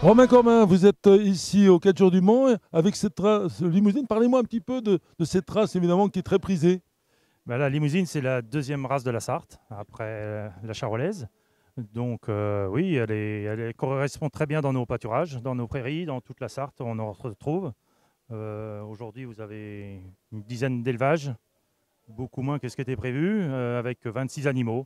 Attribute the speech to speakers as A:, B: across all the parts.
A: Romain Cormin, vous êtes ici au 4 jours du Mans avec cette limousine. Parlez-moi un petit peu de cette race évidemment qui est très prisée.
B: Ben, la limousine, c'est la deuxième race de la Sarthe, après la charolaise. Donc oui, elle correspond très bien dans nos pâturages, dans nos prairies, dans toute la Sarthe, on en retrouve. Aujourd'hui, vous avez une dizaine d'élevages, beaucoup moins que ce qui était prévu, avec 26 animaux.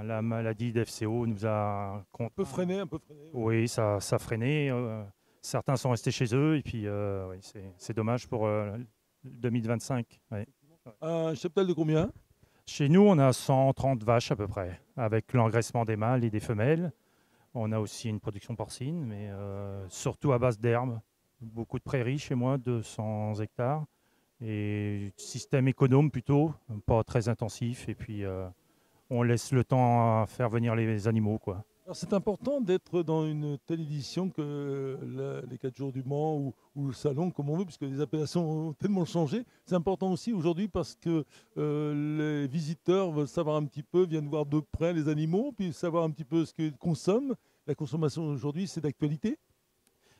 B: La maladie d'FCO nous a...
A: Un peu freiné, un peu freiné.
B: Oui, ça a freiné. Certains sont restés chez eux, et puis oui, c'est dommage pour 2025. Ouais.
A: Un cheptel de combien?
B: Chez nous, on a 130 vaches à peu près, avec l'engraissement des mâles et des femelles. On a aussi une production porcine, mais surtout à base d'herbes. Beaucoup de prairies chez moi, 200 hectares. Et système économe plutôt, pas très intensif. Et puis, on laisse le temps à faire venir les animaux, quoi.
A: C'est important d'être dans une telle édition que les 4 jours du Mans ou le salon, comme on veut, puisque les appellations ont tellement changé. C'est important aussi aujourd'hui parce que les visiteurs veulent savoir un petit peu, viennent voir de près les animaux, puis savoir un petit peu ce qu'ils consomment. La consommation aujourd'hui, c'est d'actualité.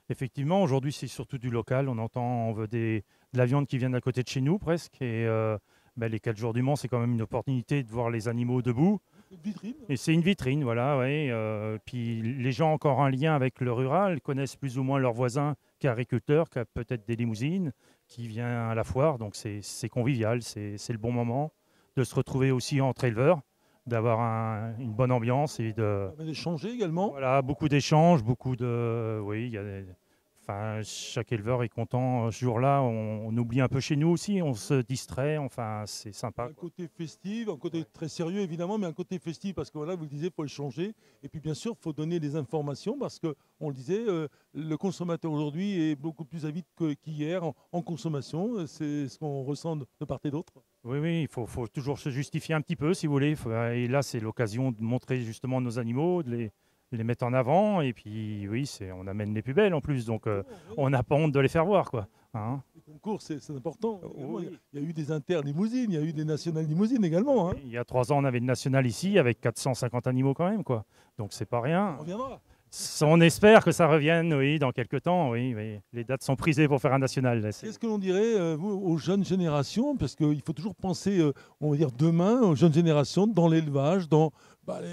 B: Effectivement, aujourd'hui, c'est surtout du local. On veut de la viande qui vient d'à côté de chez nous presque. Et les 4 jours du Mans, c'est quand même une opportunité de voir les animaux debout.
A: Une vitrine.
B: Et c'est une vitrine, voilà, ouais. Puis les gens ont encore un lien avec le rural, connaissent plus ou moins leurs voisins qui est agriculteur, qui a peut-être des limousines, qui vient à la foire. Donc c'est convivial, c'est le bon moment de se retrouver aussi entre éleveurs, d'avoir une bonne ambiance et de...
A: D'échanger également.
B: Voilà, beaucoup d'échanges, oui, il y a enfin, chaque éleveur est content. Ce jour-là, on oublie un peu chez nous aussi, on se distrait, enfin, c'est sympa.
A: Un côté festif, un côté très sérieux évidemment, mais un côté festif parce que voilà, vous le disiez, il faut le changer. Et puis bien sûr, il faut donner des informations parce que, on le disait, le consommateur aujourd'hui est beaucoup plus avide qu'hier en consommation. C'est ce qu'on ressent de part et d'autre.
B: Oui, oui, il faut toujours se justifier un petit peu, si vous voulez. Et là, c'est l'occasion de montrer justement nos animaux, de les mettre en avant. Et puis, oui, on amène les plus belles en plus. Donc, on n'a pas honte de les faire voir, quoi. Hein.
A: Les concours, c'est important.
B: Oui.
A: Il y a eu des inter-limousines, il y a eu des nationales limousines également. Hein.
B: Il y a 3 ans, on avait une nationale ici avec 450 animaux quand même, quoi. Donc, c'est pas rien.
A: On reviendra.
B: On espère que ça revienne, oui, dans quelques temps, oui. Les dates sont prisées pour faire un national.
A: Qu'est-ce que l'on dirait, vous, aux jeunes générations? Parce qu'il faut toujours penser, on va dire, demain, aux jeunes générations, dans l'élevage, dans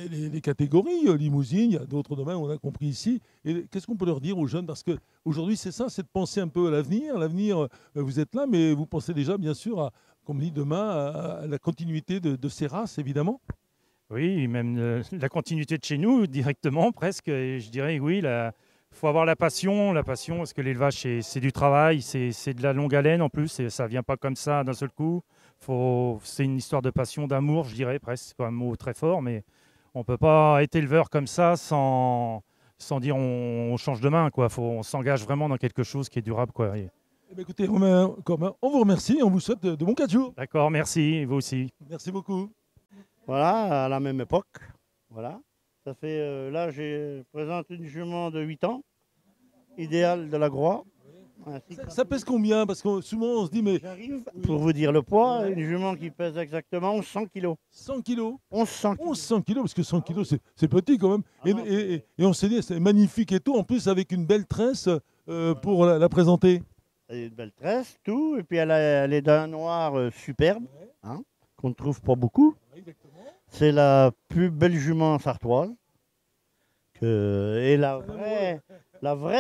A: les catégories, limousine, il y a d'autres domaines, on a compris ici. Et qu'est-ce qu'on peut leur dire aux jeunes? Parce qu'aujourd'hui, c'est ça, c'est de penser un peu à l'avenir. L'avenir, vous êtes là, mais vous pensez déjà, bien sûr, comme dit demain, à la continuité de ces races, évidemment.
B: Oui, même la continuité de chez nous, directement, presque. Et je dirais, oui, il faut avoir la passion, parce que l'élevage, c'est du travail, c'est de la longue haleine en plus, et ça ne vient pas comme ça d'un seul coup. C'est une histoire de passion, d'amour, je dirais, presque. C'est pas un mot très fort, mais on ne peut pas être éleveur comme ça sans dire on change de main, quoi. On s'engage vraiment dans quelque chose qui est durable, quoi.
A: Eh bien, écoutez, Romain, on vous remercie, on vous souhaite de bons 4 jours.
B: D'accord, merci, vous aussi.
A: Merci beaucoup.
C: Voilà, à la même époque. Voilà. Ça fait, là, je présente une jument de 8 ans, idéale de la Groix.
A: Ça pèse combien? Parce que souvent on se dit, mais.
C: J'arrive pour vous dire le poids, une jument qui pèse exactement 1100 kg.
A: 100 kilos
C: 1100 kg.
A: 1100 kilos, parce que 100 kilos, c'est petit quand même. Et on s'est dit, c'est magnifique et tout, en plus avec une belle tresse pour la présenter.
C: Elle a une belle tresse, tout, et puis elle est d'un noir superbe, hein, qu'on ne trouve pas beaucoup. C'est la plus belle jument sartoise. Et la vraie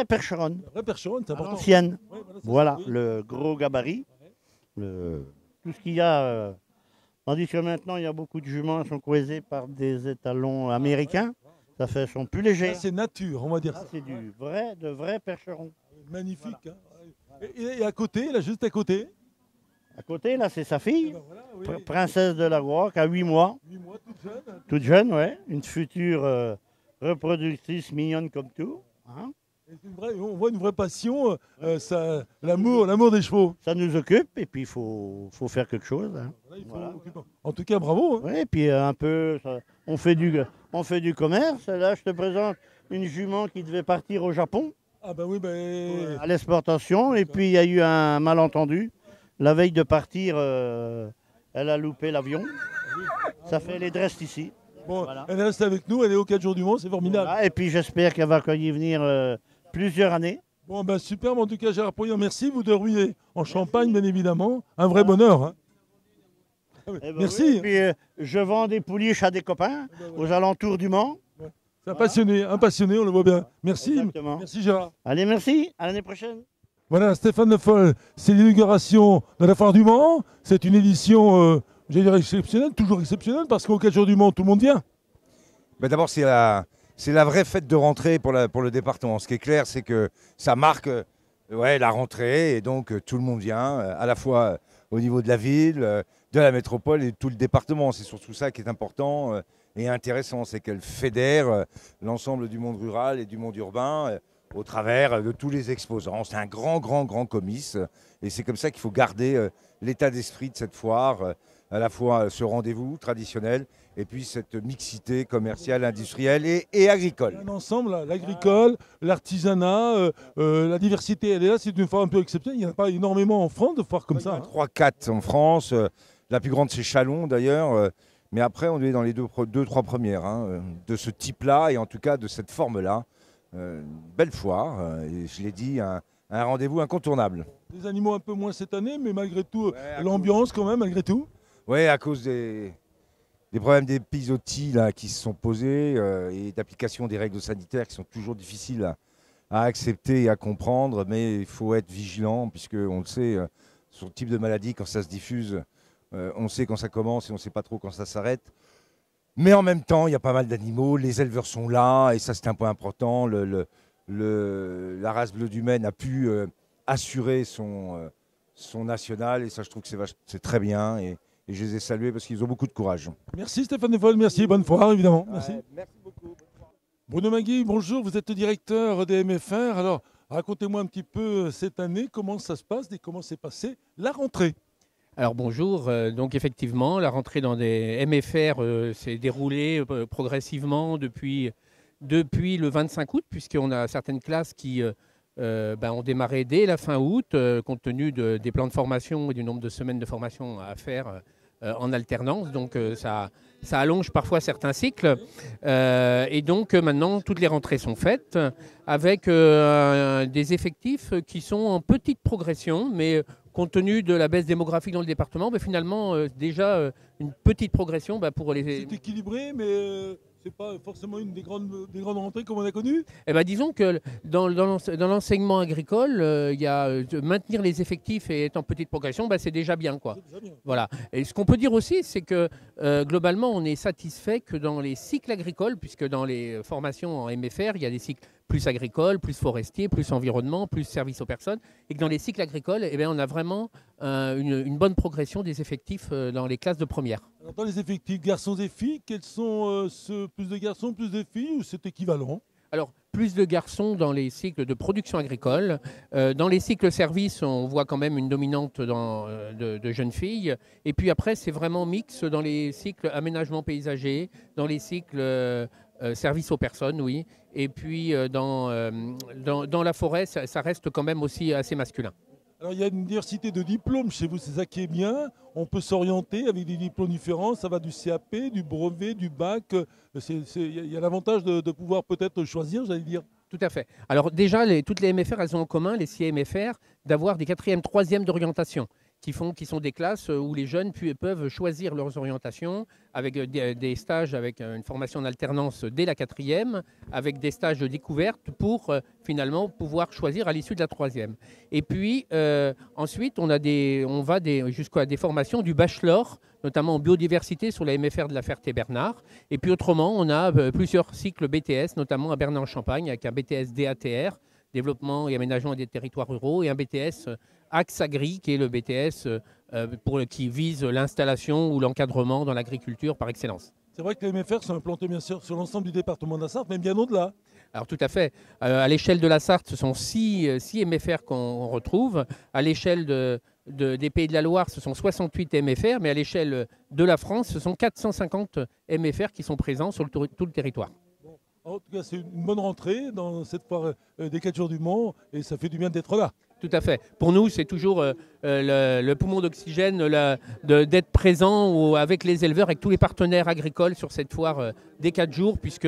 C: percheronne.
A: La vraie percheronne, c'est important.
C: L'ancienne.
A: Ouais,
C: voilà, le gros gabarit. Tout ce qu'il y a. Tandis que maintenant, il y a beaucoup de juments qui sont croisés par des étalons américains. Ça fait, sont plus légers.
A: C'est nature, on va dire ça.
C: C'est de vrais percherons.
A: Magnifique. Voilà. Hein. Et à côté, là, juste à côté.
C: À côté, là, c'est sa fille,
A: Voilà, oui.
C: princesse de la Groix, qui a 8 mois.
A: 8 mois, toute jeune.
C: Toute jeune, ouais. Une future reproductrice mignonne comme tout. Hein.
A: On voit une vraie passion, l'amour des chevaux.
C: Ça nous occupe et puis il faut faire quelque chose. Hein.
A: Voilà. En tout cas, bravo. Hein.
C: Oui, et puis un peu, on fait du commerce. Là, je te présente une jument qui devait partir au Japon.
A: Ah ben oui,
C: à l'exportation. Et puis il y a eu un malentendu. La veille de partir, elle a loupé l'avion. Ça fait les dresses ici.
A: Bon, voilà. Elle reste avec nous, elle est au 4 jours du Mans, c'est formidable.
C: Voilà, et puis j'espère qu'elle va y venir plusieurs années.
A: Bon, ben superbe, en tout cas, Gérard Poyen, merci. Vous devriez en Champagne, bien évidemment. Un vrai bonheur. Hein.
C: Eh ben
A: Merci.
C: oui, et puis, je vends des pouliches à des copains aux alentours du Mans.
A: C'est un passionné, on le voit bien. Merci.
C: Exactement.
A: Merci, Gérard.
C: Allez, merci. À l'année prochaine.
A: Voilà, Stéphane Le Foll, c'est l'inauguration de la Foire du Mans. C'est une édition, j'allais dire exceptionnelle, toujours exceptionnelle, parce qu'au 4 jours du Mans, tout le monde vient.
D: Ben d'abord, c'est la vraie fête de rentrée pour le département. Ce qui est clair, c'est que ça marque la rentrée et donc tout le monde vient, à la fois au niveau de la ville, de la métropole et de tout le département. C'est surtout ça qui est important et intéressant, c'est qu'elle fédère l'ensemble du monde rural et du monde urbain au travers de tous les exposants. C'est un grand comice et c'est comme ça qu'il faut garder l'état d'esprit de cette foire, à la fois ce rendez-vous traditionnel et puis cette mixité commerciale, industrielle et agricole.
A: Un ensemble, l'agricole, l'artisanat, la diversité, elle est là, c'est une foire un peu exceptionnelle. Il n'y en a pas énormément en France de foires comme ça.
D: 3-4 en France, la plus grande c'est Châlons d'ailleurs, mais après on est dans les 2-3 premières de ce type-là et en tout cas de cette forme-là. Belle foire, et je l'ai dit, un rendez-vous incontournable.
A: Des animaux un peu moins cette année, mais malgré tout, l'ambiance quand même, malgré tout.
D: Oui, à cause des problèmes d'épizootie qui se sont posés et d'application des règles sanitaires qui sont toujours difficiles à accepter et à comprendre, mais il faut être vigilant puisqu'on le sait, sur le type de maladie, quand ça se diffuse, on sait quand ça commence et on ne sait pas trop quand ça s'arrête. Mais en même temps, il y a pas mal d'animaux, les éleveurs sont là et ça c'est un point important. La race bleue du Maine a pu assurer son national et ça je trouve que c'est très bien. Et je les ai salués parce qu'ils ont beaucoup de courage.
A: Merci Stéphane Le Foll, merci, bonne foire évidemment. Merci.
D: Merci beaucoup.
A: Bruno Magui, bonjour, vous êtes directeur des MFR. Alors, racontez-moi un petit peu cette année, comment ça se passe et comment s'est passée la rentrée.
E: Alors bonjour, donc effectivement, la rentrée dans des MFR s'est déroulée progressivement depuis le 25 août, puisqu'on a certaines classes qui ont démarré dès la fin août, compte tenu des plans de formation et du nombre de semaines de formation à faire en alternance. Donc ça allonge parfois certains cycles. Et donc maintenant, toutes les rentrées sont faites avec des effectifs qui sont en petite progression, mais compte tenu de la baisse démographique dans le département, finalement, déjà une petite progression pour les...
A: C'est équilibré, mais c'est pas forcément une des grandes rentrées comme on a connues.
E: Disons que dans l'enseignement agricole, maintenir les effectifs et être en petite progression, c'est déjà bien, quoi.
A: C'est déjà bien.
E: Voilà. Et ce qu'on peut dire aussi, c'est que globalement, on est satisfait que dans les cycles agricoles, puisque dans les formations en MFR, il y a des cycles plus agricoles, plus forestiers, plus environnement, plus service aux personnes, et que dans les cycles agricoles, on a vraiment une bonne progression des effectifs dans les classes de première.
A: Alors, dans les effectifs garçons et filles, quels sont plus de garçons, plus de filles, ou c'est équivalent?
E: Alors, plus de garçons dans les cycles de production agricole. Dans les cycles services, on voit quand même une dominante de jeunes filles. Et puis après, c'est vraiment mix dans les cycles aménagement paysager, dans les cycles service aux personnes, oui. Et puis dans la forêt, ça reste quand même aussi assez masculin.
A: Alors, il y a une diversité de diplômes chez vous, c'est ça qui est bien. On peut s'orienter avec des diplômes différents. Ça va du CAP, du brevet, du bac. Il y a l'avantage de pouvoir peut-être choisir, j'allais dire.
E: Tout à fait. Alors déjà, toutes les MFR, elles ont en commun, les 6 MFR, d'avoir des 4e, 3e d'orientation qui sont des classes où les jeunes peuvent choisir leurs orientations avec des stages, avec une formation en alternance dès la 4e, avec des stages de découverte pour finalement pouvoir choisir à l'issue de la 3e. Et puis ensuite, on va jusqu'à des formations du bachelor, notamment en biodiversité sur la MFR de la Ferté-Bernard. Et puis autrement, on a plusieurs cycles BTS, notamment à Bernay-en-Champagne, avec un BTS DATR, développement et aménagement des territoires ruraux, et un BTS Axe Agri, qui est le BTS qui vise l'installation ou l'encadrement dans l'agriculture par excellence.
A: C'est vrai que les MFR sont implantés bien sûr sur l'ensemble du département de la Sarthe, mais bien au-delà.
E: Alors tout à fait. À l'échelle de la Sarthe, ce sont 6 MFR qu'on retrouve. À l'échelle des Pays de la Loire, ce sont 68 MFR, mais à l'échelle de la France, ce sont 450 MFR qui sont présents sur tout le territoire.
A: En tout cas, c'est une bonne rentrée dans cette foire des 4 jours du Mans et ça fait du bien d'être là.
E: Tout à fait. Pour nous, c'est toujours le poumon d'oxygène d'être présent avec les éleveurs, avec tous les partenaires agricoles sur cette foire des 4 jours, puisque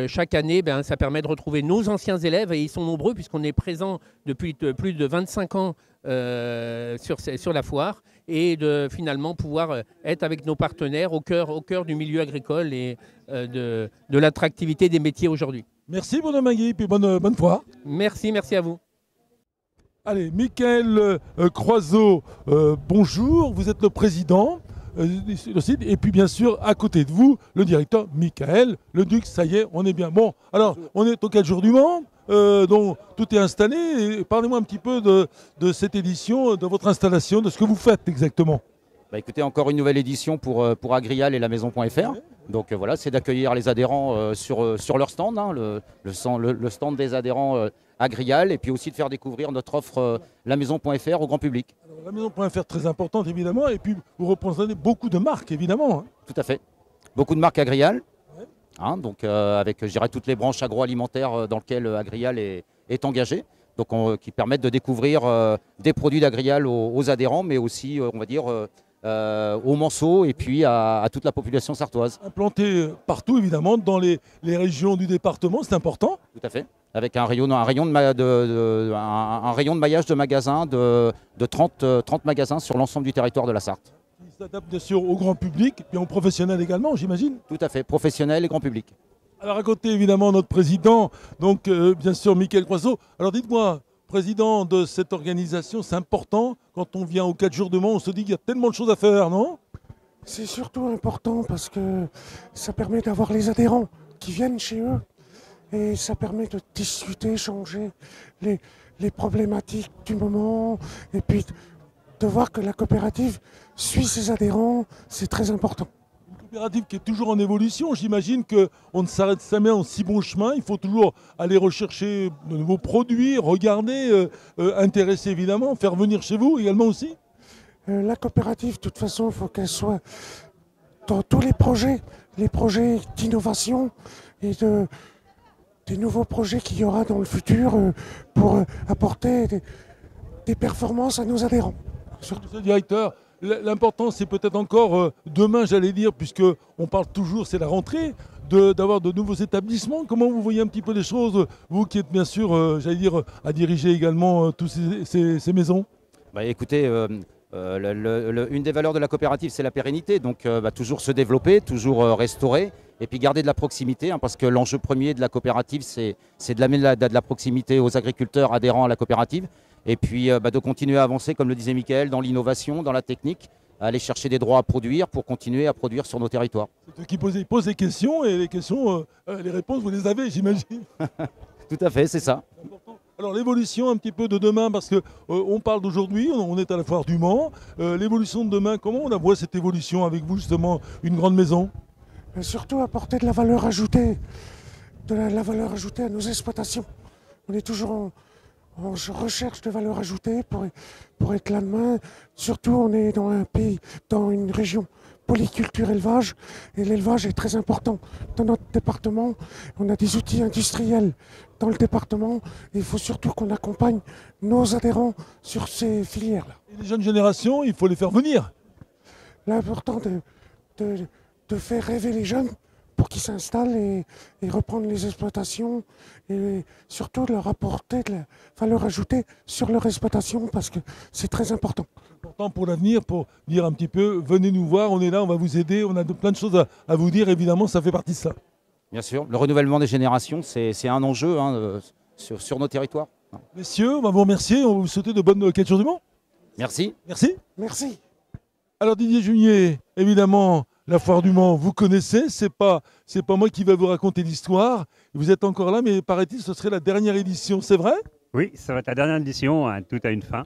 E: chaque année, ça permet de retrouver nos anciens élèves, et ils sont nombreux, puisqu'on est présent depuis plus de 25 ans sur la foire, et de finalement pouvoir être avec nos partenaires au cœur du milieu agricole et de l'attractivité des métiers aujourd'hui.
A: Merci, bonhomme Magui, puis bonne foire.
E: Merci à vous.
A: Allez, Michael Croiseau, bonjour, vous êtes le président du site, et puis bien sûr, à côté de vous, le directeur Michael Leduc. Ça y est, on est bien. Bon, alors, on est au 4 jours du Mans, donc tout est installé. Et parlez-moi un petit peu de cette édition, de votre installation, de ce que vous faites exactement.
F: Bah écoutez, encore une nouvelle édition pour Agrial et la maison.fr. Donc voilà, c'est d'accueillir les adhérents sur leur stand, hein, le stand des adhérents Agrial, et puis aussi de faire découvrir notre offre la maison.fr au grand public.
A: Alors, la maison.fr, très importante évidemment, et puis vous représentez beaucoup de marques évidemment. Hein.
F: Tout à fait. Beaucoup de marques Agrial, hein, donc avec, je dirais, toutes les branches agroalimentaires dans lesquelles Agrial est engagé. Donc qui permettent de découvrir des produits d'Agrial aux adhérents, mais aussi, on va dire, aux Manceaux et puis à toute la population sartoise.
A: Implanté partout évidemment, dans les régions du département, c'est important.
F: Tout à fait. Avec un rayon de maillage de magasins de 30 magasins sur l'ensemble du territoire de la Sarthe.
A: Qui s'adapte bien sûr au grand public, et aux professionnels également, j'imagine.
F: Tout à fait, professionnel et grand public.
A: Alors à côté évidemment notre président, donc bien sûr Michael Croiseau. Alors dites-moi, président de cette organisation, c'est important quand on vient aux 4 jours de Mans, on se dit qu'il y a tellement de choses à faire, non?
G: C'est surtout important parce que ça permet d'avoir les adhérents qui viennent chez eux et ça permet de discuter, échanger les problématiques du moment et puis de voir que la coopérative suit ses adhérents, c'est très important.
A: Coopérative qui est toujours en évolution. J'imagine qu'on ne s'arrête jamais en si bon chemin. Il faut toujours aller rechercher de nouveaux produits, regarder, intéresser évidemment, faire venir chez vous également aussi.
G: La coopérative, de toute façon, il faut qu'elle soit dans tous les projets d'innovation et des nouveaux projets qu'il y aura dans le futur pour apporter des performances à nos adhérents.
A: Monsieur le directeur, l'important, c'est peut-être encore demain, j'allais dire, puisqu'on parle toujours, c'est la rentrée, d'avoir de nouveaux établissements. Comment vous voyez un petit peu les choses, vous qui êtes bien sûr, j'allais dire, à diriger également toutes ces maisons?
F: Bah, écoutez, une des valeurs de la coopérative, c'est la pérennité. Donc toujours se développer, toujours restaurer, et puis garder de la proximité, hein, parce que l'enjeu premier de la coopérative, c'est de l'amener de la proximité aux agriculteurs adhérents à la coopérative. Et puis de continuer à avancer, comme le disait Michael, dans l'innovation, dans la technique, à aller chercher des droits à produire pour continuer à produire sur nos territoires.
A: C'est eux qui posent des questions, et les questions, les réponses, vous les avez, j'imagine.
F: Tout à fait, c'est ça.
A: Alors l'évolution un petit peu de demain, parce qu'on parle d'aujourd'hui, on est à la foire du Mans. L'évolution de demain, comment on la voit cette évolution avec vous, justement, une grande maison?
G: Surtout apporter de la valeur ajoutée, la valeur ajoutée à nos exploitations. On est toujours en recherche de valeur ajoutée pour être là demain. Surtout, on est dans un pays, dans une région polyculture élevage, et l'élevage est très important. Dans notre département, on a des outils industriels dans le département, et il faut surtout qu'on accompagne nos adhérents sur ces filières-là.
A: Les jeunes générations, il faut les faire venir.
G: L'important de faire rêver les jeunes pour qu'ils s'installent et reprendre les exploitations, et surtout de leur apporter de la valeur ajoutée sur leur exploitation, parce que c'est très important.
A: Important pour l'avenir, pour dire un petit peu, venez nous voir, on est là, on va vous aider, on a plein de choses à vous dire, évidemment, ça fait partie de ça.
F: Bien sûr, le renouvellement des générations, c'est un enjeu, hein, sur nos territoires.
A: Messieurs, on va vous remercier, on va vous souhaiter de bonnes 4 jours du Mans.
F: Merci.
A: Merci.
G: Merci.
A: Alors Didier Junier, évidemment, la foire du Mans, vous connaissez, c'est pas moi qui vais vous raconter l'histoire. Vous êtes encore là, mais paraît-il, ce serait la dernière édition, c'est vrai?
H: Oui, ça va être la dernière édition, hein, tout a une fin.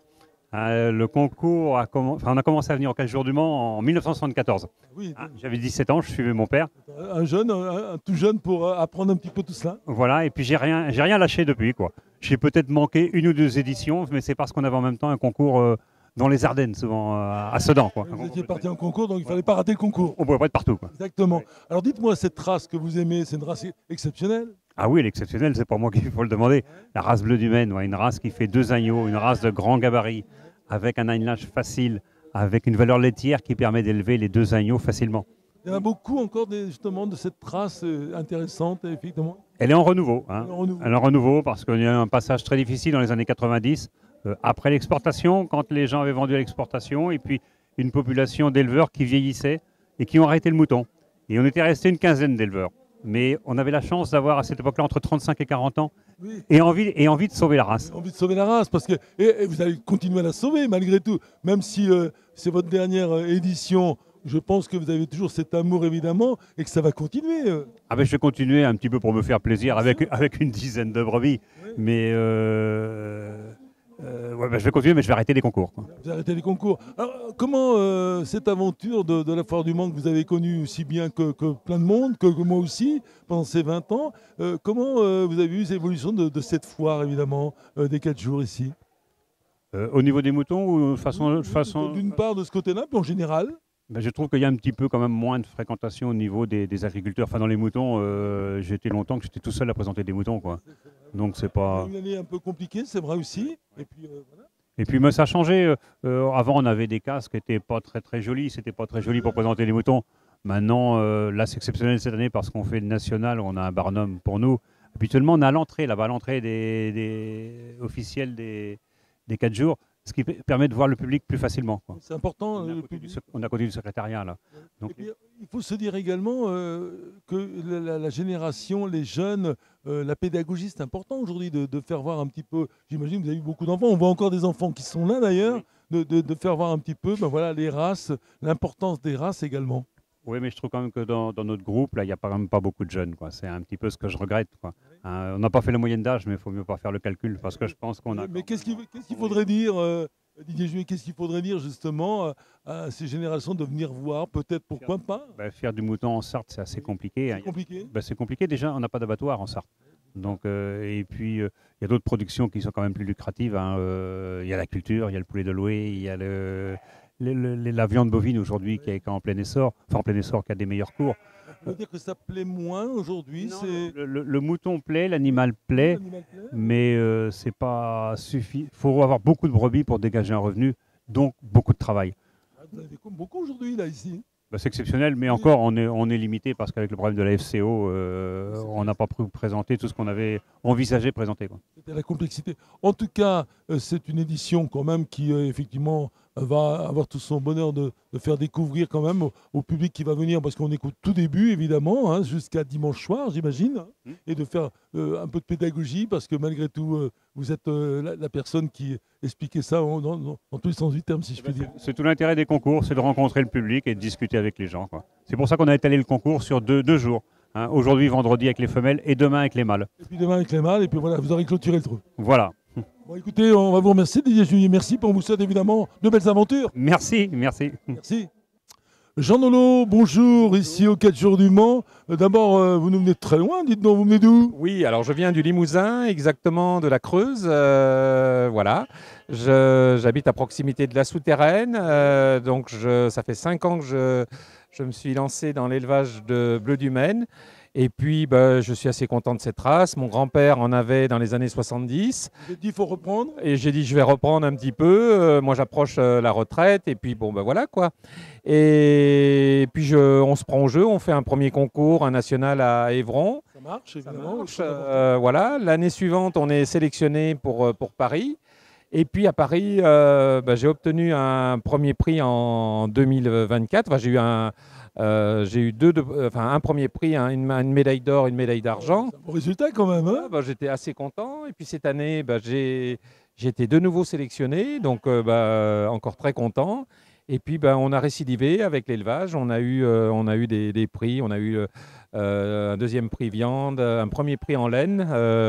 H: Le concours on a commencé à venir au 4 jours du Mans en 1974.
A: Oui,
H: j'avais 17 ans, je suivais mon père.
A: Un tout jeune pour apprendre un petit peu tout cela.
H: Voilà, et puis j'ai rien lâché depuis, quoi. J'ai peut-être manqué 1 ou 2 éditions, mais c'est parce qu'on avait en même temps un concours dans les Ardennes, souvent à Sedan, quoi.
A: Vous étiez parti en concours, donc il ne fallait pas rater le concours.
H: On ne pouvait pas être partout, quoi.
A: Exactement. Alors dites-moi, cette race que vous aimez, c'est une race exceptionnelle?
H: Ah oui, elle est exceptionnelle, c'est pas moi qu'il faut le demander. La race Bleu du Maine, ouais, une race qui fait 2 agneaux, une race de grand gabarit, avec un agnelage facile, avec une valeur laitière qui permet d'élever les 2 agneaux facilement.
A: Il y en a beaucoup encore justement de cette race intéressante, effectivement.
H: Elle est en renouveau. Hein.
A: renouveau.
H: Elle est en renouveau parce qu'il y a eu un passage très difficile dans les années 90, après l'exportation, quand les gens avaient vendu à l'exportation, et puis une population d'éleveurs qui vieillissaient et qui ont arrêté le mouton. Et on était resté une quinzaine d'éleveurs. Mais on avait la chance d'avoir à cette époque-là entre 35 et 40 ans
A: Oui.
H: et envie de sauver la race.
A: Envie de sauver la race, parce que et vous allez continuer à la sauver malgré tout, même si c'est votre dernière édition. Je pense que vous avez toujours cet amour évidemment et que ça va continuer.
H: Ah ben, je vais continuer un petit peu pour me faire plaisir avec une dizaine de brebis.
A: Oui.
H: Mais ouais, ben, je vais continuer, mais je vais arrêter les concours, quoi.
A: Vous arrêtez les concours. Alors, comment cette aventure de la Foire du Mans que vous avez connue aussi bien que plein de monde, que moi aussi, pendant ces 20 ans, comment vous avez vu l'évolution de cette foire évidemment, des 4 jours ici?
H: Au niveau des moutons ou façon...
A: D'une part de ce côté-là, puis en général.
H: Ben, je trouve qu'il y a un petit peu quand même moins de fréquentation au niveau des agriculteurs. Enfin, dans les moutons, j'ai été longtemps que j'étais tout seul à présenter des moutons, quoi. Donc c'est pas...
A: Une année un peu compliquée, c'est vrai aussi. Et puis, voilà.
H: Et puis, mais ça a changé. Avant, on avait des casques qui n'étaient pas très très jolis. C'était pas très joli pour présenter les moutons. Maintenant, là, c'est exceptionnel cette année parce qu'on fait le national. On a un barnum pour nous. Habituellement, on a à l'entrée, là-bas, à l'entrée des officiels des 4 jours, ce qui permet de voir le public plus facilement, quoi.
A: C'est important.
H: On a côté du secrétariat, là. Donc,
A: Et puis, il faut se dire également que la génération, les jeunes, la pédagogie, c'est important aujourd'hui de faire voir un petit peu. J'imagine que vous avez eu beaucoup d'enfants. On voit encore des enfants qui sont là d'ailleurs, de faire voir un petit peu ben voilà, les races, l'importance des races également.
H: oui, mais je trouve quand même que dans notre groupe, là, il n'y a quand même pas beaucoup de jeunes, quoi. C'est un petit peu ce que je regrette, quoi. On n'a pas fait la moyenne d'âge, mais il faut mieux pas faire le calcul parce que je pense qu'on a.
A: Mais qu'est-ce qu'il faudrait dire, Didier Juillet, qu'est-ce qu'il faudrait dire justement à ces générations de venir voir, peut-être, pourquoi pas?
H: Faire du mouton en Sarthe, c'est assez compliqué.
A: C'est compliqué.
H: C'est compliqué déjà, on n'a pas d'abattoir en Sarthe. Donc, et puis, il y a d'autres productions qui sont quand même plus lucratives, hein. Il y a la culture, il y a le poulet de loué, il y a la viande bovine aujourd'hui qui est en plein essor, qui a des meilleurs cours.
A: Ça veut dire que ça plaît moins aujourd'hui.
H: Le mouton plaît, l'animal plaît, mais c'est pas suffisant. Il faut avoir beaucoup de brebis pour dégager un revenu, donc beaucoup de travail.
A: Vous avez beaucoup aujourd'hui là ici.
H: C'est exceptionnel, mais encore on est limité parce qu'avec le problème de la FCO, on n'a pas pu présenter tout ce qu'on avait envisagé de présenter, quoi.
A: C'était la complexité. En tout cas, c'est une édition quand même qui effectivement va avoir tout son bonheur de faire découvrir quand même au public qui va venir, parce qu'on est au tout début évidemment, hein, jusqu'à dimanche soir j'imagine, hein, et de faire un peu de pédagogie, parce que malgré tout vous êtes la personne qui expliquait ça dans tous les sens du terme, si je puis dire.
H: C'est tout l'intérêt des concours, c'est de rencontrer le public et de discuter avec les gens, quoi. C'est pour ça qu'on a étalé le concours sur deux jours, hein. Aujourd'hui, vendredi avec les femelles et demain avec les mâles.
A: Et puis demain avec les mâles, et puis voilà, vous aurez clôturé le trou.
H: Voilà.
A: Bon, écoutez, on va vous remercier, Didier Juillet. Merci pour vous souhaiter évidemment de belles aventures.
H: Merci.
A: Merci. Jean Nolot, bonjour, ici au 4 jours du Mans. D'abord, vous nous venez de très loin, dites-donc, vous venez d'où?
I: Oui, alors je viens du Limousin, exactement de la Creuse. Voilà. J'habite à proximité de la Souterraine. Donc ça fait 5 ans que je me suis lancé dans l'élevage de bleu du Maine. Et puis, je suis assez content de cette race. Mon grand-père en avait dans les années 70.
A: Vous avez dit qu'il faut reprendre.
I: Et j'ai dit, je vais reprendre un petit peu. Moi, j'approche la retraite. Et puis, bon, voilà quoi. Et puis, on se prend au jeu. On fait un premier concours, un national à Évron.
A: Ça marche, évidemment.
I: Voilà. L'année suivante, on est sélectionné pour Paris. Et puis, à Paris, j'ai obtenu un premier prix en 2024. Enfin, j'ai eu un premier prix, une médaille d'or, une médaille d'argent.
A: C'est un bon résultat quand même, hein?
I: J'étais assez content. Et puis cette année, j'ai été de nouveau sélectionné, donc encore très content. Et puis on a récidivé avec l'élevage. On a eu des prix. On a eu un deuxième prix viande, un premier prix en laine.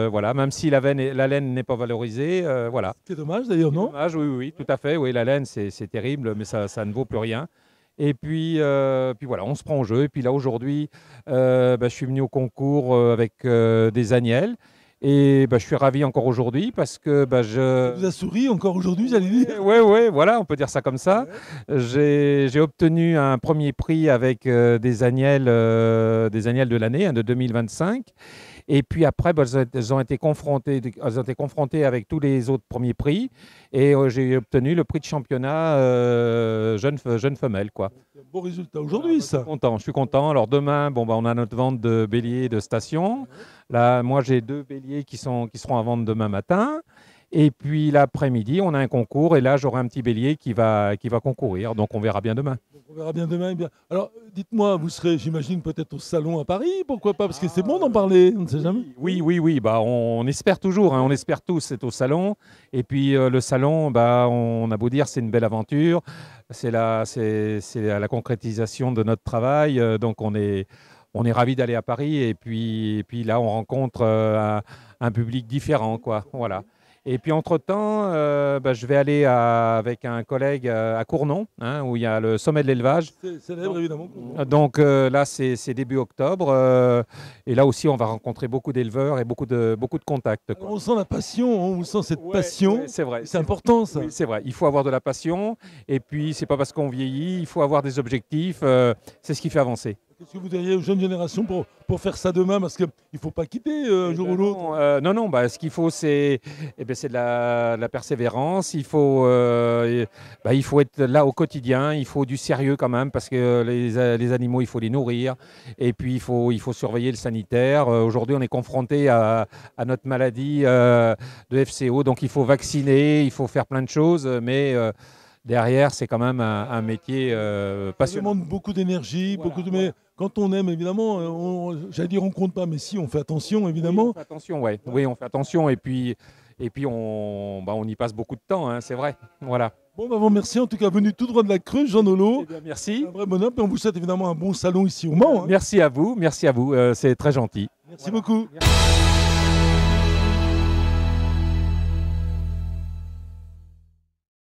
I: Voilà, même si la laine n'est pas valorisée. Voilà.
A: C'est dommage d'ailleurs, non?
I: Dommage, oui, tout à fait. Oui, la laine, c'est terrible, mais ça ne vaut plus rien. Et puis voilà, on se prend au jeu. Et puis là, aujourd'hui, je suis venu au concours avec des agnelles. Et je suis ravi encore aujourd'hui parce que
A: Ça vous a souri encore aujourd'hui, j'allais dire?
I: Oui, voilà, on peut dire ça comme ça. Ouais. J'ai obtenu un premier prix avec des agnelles de l'année, de 2025. Et puis après, elles ont été confrontées avec tous les autres premiers prix. Et j'ai obtenu le prix de championnat jeune femelle, quoi.
A: Beau résultat aujourd'hui, ça.
I: Je suis content. Alors demain, on a notre vente de béliers de station. Là, moi, j'ai 2 béliers qui seront à vendre demain matin. Et puis l'après-midi, on a un concours. Et là, j'aurai un petit bélier qui va concourir. Donc, on verra bien demain.
A: On verra bien demain. Bien. Alors, dites-moi, vous serez, j'imagine, peut-être au salon à Paris. Pourquoi pas? Parce que c'est bon d'en parler. On ne sait jamais.
I: Oui. On espère toujours. On espère tous être au salon. Et puis, le salon, on a beau dire, c'est une belle aventure. C'est la concrétisation de notre travail. Donc, on est ravis d'aller à Paris. Et puis là, on rencontre un public différent, quoi. Voilà. Et puis entre-temps, je vais aller avec un collègue à Cournon, où il y a le sommet de l'élevage.
A: C'est célèbre, évidemment.
I: Donc là, c'est début octobre. Et là aussi, on va rencontrer beaucoup d'éleveurs et beaucoup de contacts, quoi.
A: On sent la passion, on sent cette passion.
I: Ouais, c'est vrai.
A: C'est important, ça.
I: Oui, c'est vrai. Il faut avoir de la passion. Et puis, c'est pas parce qu'on vieillit, il faut avoir des objectifs. C'est ce qui fait avancer.
A: Qu'est-ce que vous diriez aux jeunes générations pour faire ça demain? Parce qu'il ne faut pas quitter un jour ou l'autre.
I: Non. Ce qu'il faut, c'est de la persévérance. Il faut être là au quotidien. Il faut du sérieux quand même, parce que les animaux, il faut les nourrir. Et puis, il faut surveiller le sanitaire. Aujourd'hui, on est confronté à notre maladie de FCO. Donc, il faut vacciner, il faut faire plein de choses. Mais derrière, c'est quand même un métier passionnant.
A: Ça demande beaucoup d'énergie, mais quand on aime, évidemment, j'allais dire on compte pas, mais si, on fait attention, évidemment.
I: Oui, on fait attention, ouais. Oui, on fait attention, et puis on y passe beaucoup de temps, c'est vrai. Voilà.
A: Bon, merci en tout cas, venu tout droit de la Creuse, Jean Nolot.
I: Merci.
A: Un vrai bonheur, et on vous souhaite évidemment un bon salon ici au Mans.
I: Merci à vous, c'est très gentil.
A: Merci beaucoup.
I: Merci.